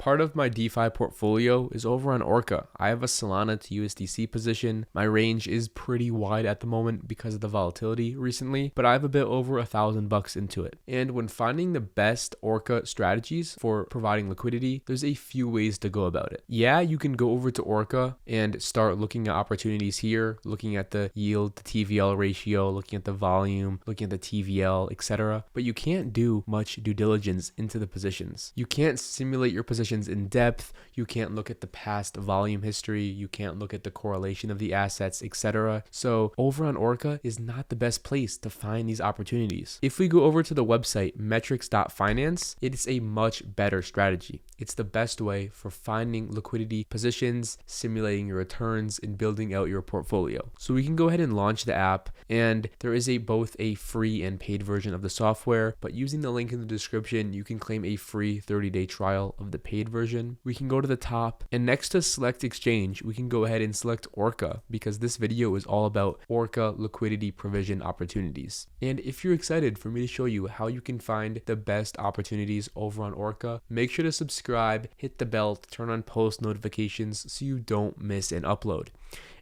part of my DeFi portfolio is over on Orca. I have a Solana to USDC position. My range is pretty wide at the moment because of the volatility recently, but I have a bit over $1,000 into it. And when finding the best Orca strategies for providing liquidity, there's a few ways to go about it. Yeah, you can go over to Orca and start looking at opportunities here, looking at the yield to TVL ratio, looking at the volume, looking at the TVL, etc. But you can't do much due diligence into the positions. You can't simulate your positions in depth. You can't look at the past volume history. You can't look at the correlation of the assets, etc. So over on Orca is not the best place to find these opportunities. If we go over to the website metrics.finance, it's a much better strategy. It's the best way for finding liquidity positions, simulating your returns, and building out your portfolio. So we can go ahead and launch the app, and there is both a free and paid version of the software, but using the link in the description, you can claim a free 30-day trial of the paid version. We can go to the top, and next to select exchange, we can go ahead and select Orca, because this video is all about Orca liquidity provision opportunities. And if you're excited for me to show you how you can find the best opportunities over on Orca, make sure to subscribe, hit the bell to turn on post notifications so you don't miss an upload.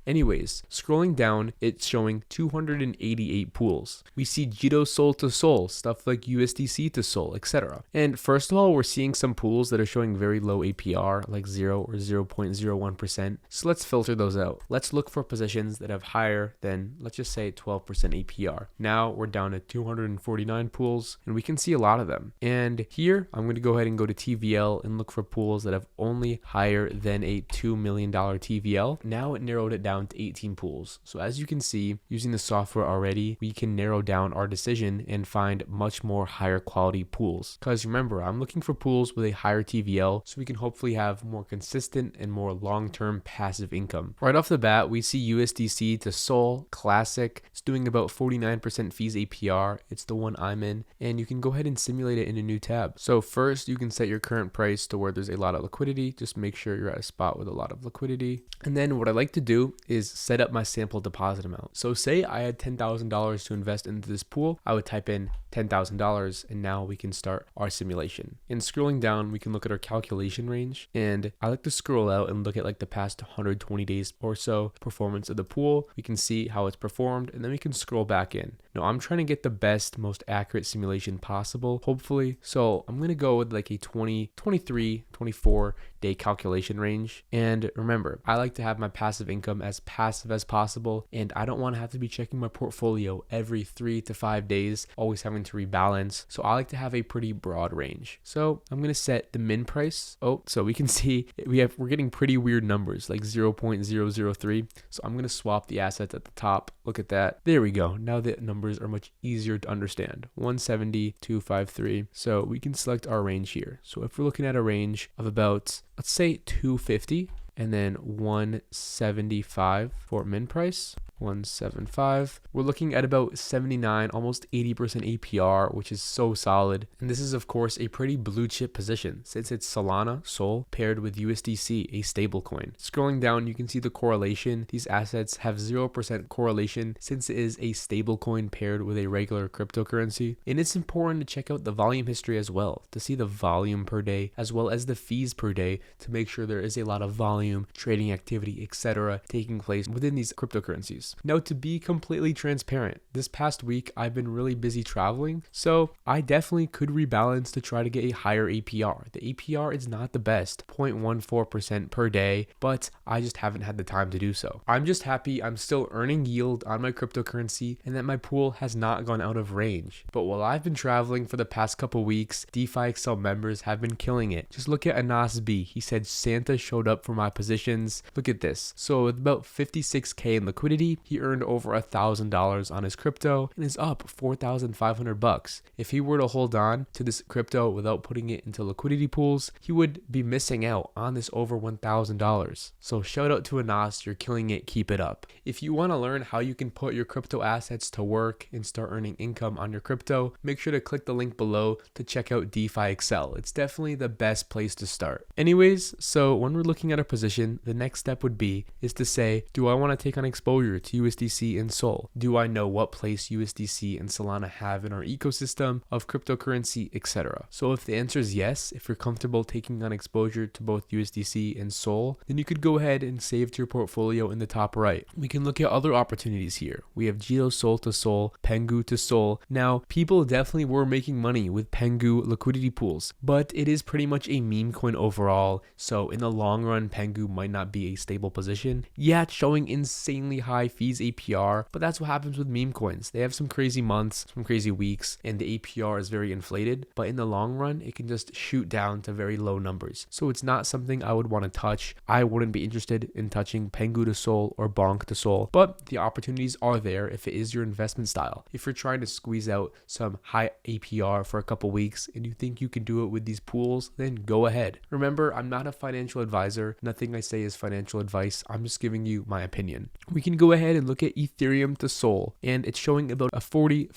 Anyways, scrolling down, it's showing 288 pools. We see ETH SOL to SOL, stuff like USDC to SOL, etc. And first of all, we're seeing some pools that are showing very low APR, like 0 or 0.01%. So let's filter those out. Let's look for positions that have higher than, let's just say 12% APR. Now we're down to 249 pools, and we can see a lot of them. And here, I'm going to go ahead and go to TVL and look for pools that have only higher than a $2 million TVL. Now it narrowed it down to 18 pools. So as you can see, using the software already, we can narrow down our decision and find much more higher quality pools. Because remember, I'm looking for pools with a higher TVL so we can hopefully have more consistent and more long-term passive income. Right off the bat, we see USDC to SOL Classic. It's doing about 49% fees APR. It's the one I'm in, and you can go ahead and simulate it in a new tab. So first, you can set your current price to where there's a lot of liquidity. Just make sure you're at a spot with a lot of liquidity. And then what I like to do is set up my sample deposit amount. So say I had $10,000 to invest into this pool, I would type in $10,000, and now we can start our simulation. And scrolling down, we can look at our calculation range, and I like to scroll out and look at like the past 120 days or so performance of the pool. We can see how it's performed, and then we can scroll back in. Now I'm trying to get the best, most accurate simulation possible, hopefully. So I'm going to go with like a 23, 24 day calculation range. And remember, I like to have my passive income as passive as possible, and I don't want to have to be checking my portfolio every 3 to 5 days, always having to rebalance. So I like to have a pretty broad range. So I'm going to set the min price. So we can see we're getting pretty weird numbers like 0.003. So I'm going to swap the assets at the top. Look at that. There we go. Now the numbers are much easier to understand. 170, 253. So we can select our range here. So if we're looking at a range of about, let's say 250, and then 175 for min price, 175. We're looking at about 79, almost 80% APR, which is so solid. And this is of course a pretty blue chip position since it's Solana, SOL, paired with USDC, a stable coin. Scrolling down, you can see the correlation. These assets have 0% correlation since it is a stable coin paired with a regular cryptocurrency. And it's important to check out the volume history as well, to see the volume per day as well as the fees per day to make sure there is a lot of volume, trading activity, etc. taking place within these cryptocurrencies. Now, to be completely transparent, this past week I've been really busy traveling, so I definitely could rebalance to try to get a higher APR. The APR is not the best, 0.14% per day, but I just haven't had the time to do so. I'm just happy I'm still earning yield on my cryptocurrency and that my pool has not gone out of range. But while I've been traveling for the past couple weeks, DeFi Excel members have been killing it. Just look at Anas B. He said Santa showed up for my positions. Look at this. So with about 56K in liquidity, he earned over $1,000 on his crypto and is up $4,500. If he were to hold on to this crypto without putting it into liquidity pools, he would be missing out on this over $1,000. So shout out to Anas, you're killing it, keep it up. If you want to learn how you can put your crypto assets to work and start earning income on your crypto, make sure to click the link below to check out DeFi Excel. It's definitely the best place to start. Anyways, so when we're looking at a position, the next step would be is to say, do I want to take on exposure to USDC and SOL? Do I know what place USDC and Solana have in our ecosystem of cryptocurrency, etc.? So if the answer is yes, if you're comfortable taking on exposure to both USDC and SOL, then you could go ahead and save to your portfolio in the top right. We can look at other opportunities here. We have Jito SOL to SOL, Pengu to SOL. Now, people definitely were making money with Pengu liquidity pools, but it is pretty much a meme coin overall, so in the long run, Pengu might not be a stable position. Yeah, it's showing insanely high fees APR, but that's what happens with meme coins. They have some crazy months, some crazy weeks, and the APR is very inflated, but in the long run, it can just shoot down to very low numbers. So it's not something I would want to touch. I wouldn't be interested in touching Pengu to SOL or Bonk to SOL, but the opportunities are there if it is your investment style. If you're trying to squeeze out some high APR for a couple weeks and you think you can do it with these pools, then go ahead. Remember, I'm not a financial advisor. Nothing I say is financial advice. I'm just giving you my opinion. We can go ahead and look at Ethereum to SOL, and it's showing about a 44%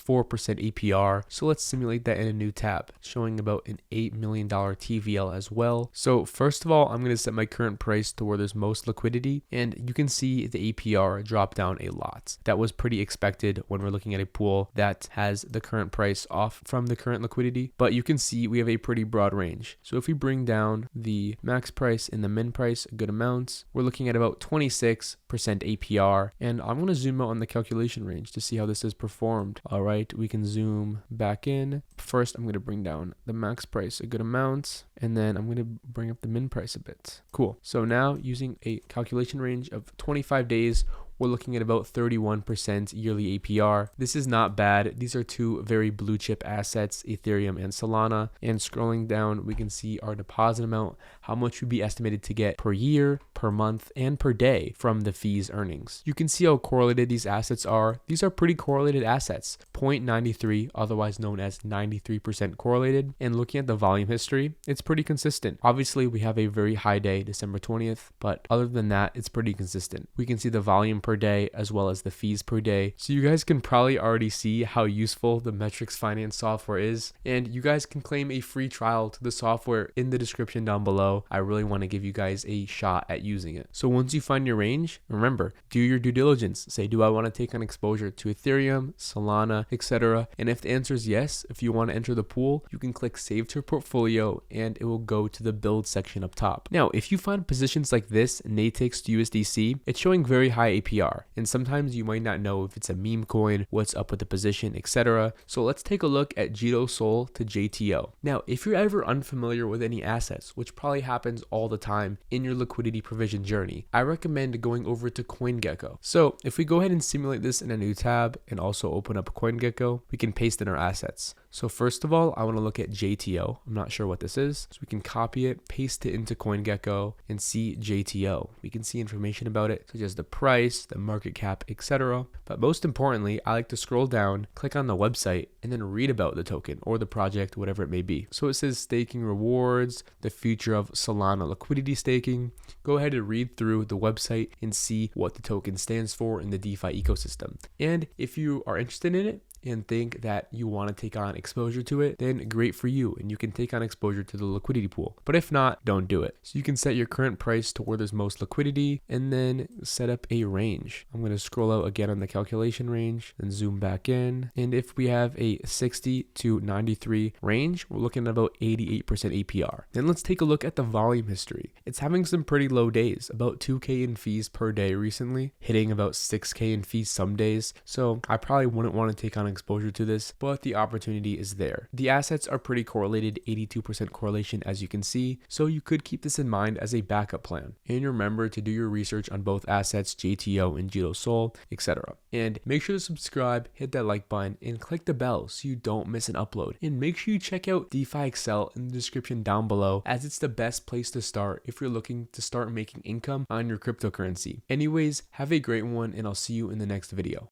APR. So let's simulate that in a new tab, showing about an $8 million TVL as well. So first of all, I'm going to set my current price to where there's most liquidity, and you can see the APR drop down a lot. That was pretty expected when we're looking at a pool that has the current price off from the current liquidity, but you can see we have a pretty broad range. So if we bring down the max price and the min price a good amount, we're looking at about 26% APR, and I'm going to zoom out on the calculation range to see how this is performed. All right, we can zoom back in. First, I'm going to bring down the max price a good amount, and then I'm going to bring up the min price a bit. Cool. So now using a calculation range of 25 days, we're looking at about 31% yearly APR. This is not bad. These are two very blue chip assets, Ethereum and Solana. And scrolling down, we can see our deposit amount, how much would be estimated to get per year, per month, and per day from the fees earnings. You can see how correlated these assets are. These are pretty correlated assets, 0.93, otherwise known as 93% correlated. And looking at the volume history, it's pretty consistent. Obviously, we have a very high day, December 20th, but other than that, it's pretty consistent. We can see the volume per day as well as the fees per day. So you guys can probably already see how useful the Metrics Finance software is, and you guys can claim a free trial to the software in the description down below. I really want to give you guys a shot at using it. So once you find your range, remember, do your due diligence. Say, do I want to take on exposure to Ethereum, Solana, etc.? And if the answer is yes, if you want to enter the pool, you can click Save to Your Portfolio and it will go to the build section up top. Now, if you find positions like this, Natix to USDC, it's showing very high APR. And sometimes you might not know if it's a meme coin, what's up with the position, etc. So let's take a look at Jito SOL to JTO. Now, if you're ever unfamiliar with any assets, which probably happens all the time in your liquidity provision journey, I recommend going over to CoinGecko. So if we go ahead and simulate this in a new tab and also open up CoinGecko, we can paste in our assets. So first of all, I want to look at JTO. I'm not sure what this is. So we can copy it, paste it into CoinGecko and see JTO. We can see information about it, such as the price, the market cap, etc. But most importantly, I like to scroll down, click on the website, and then read about the token or the project, whatever it may be. So it says staking rewards, the future of Solana liquidity staking. Go ahead and read through the website and see what the token stands for in the DeFi ecosystem. And if you are interested in it, and think that you want to take on exposure to it, then great for you, and you can take on exposure to the liquidity pool. But if not, don't do it. So you can set your current price to where there's most liquidity and then set up a range. I'm going to scroll out again on the calculation range and zoom back in. And if we have a 60 to 93 range, we're looking at about 88% APR. Then let's take a look at the volume history. It's having some pretty low days, about 2K in fees per day recently, hitting about 6K in fees some days. So I probably wouldn't want to take on exposure to this, but the opportunity is there. The assets are pretty correlated, 82% correlation as you can see, so you could keep this in mind as a backup plan. And remember to do your research on both assets, JTO and Jito SOL, etc. And make sure to subscribe, hit that like button, and click the bell so you don't miss an upload. And make sure you check out DeFi Excel in the description down below, as it's the best place to start if you're looking to start making income on your cryptocurrency. Anyways, have a great one, and I'll see you in the next video.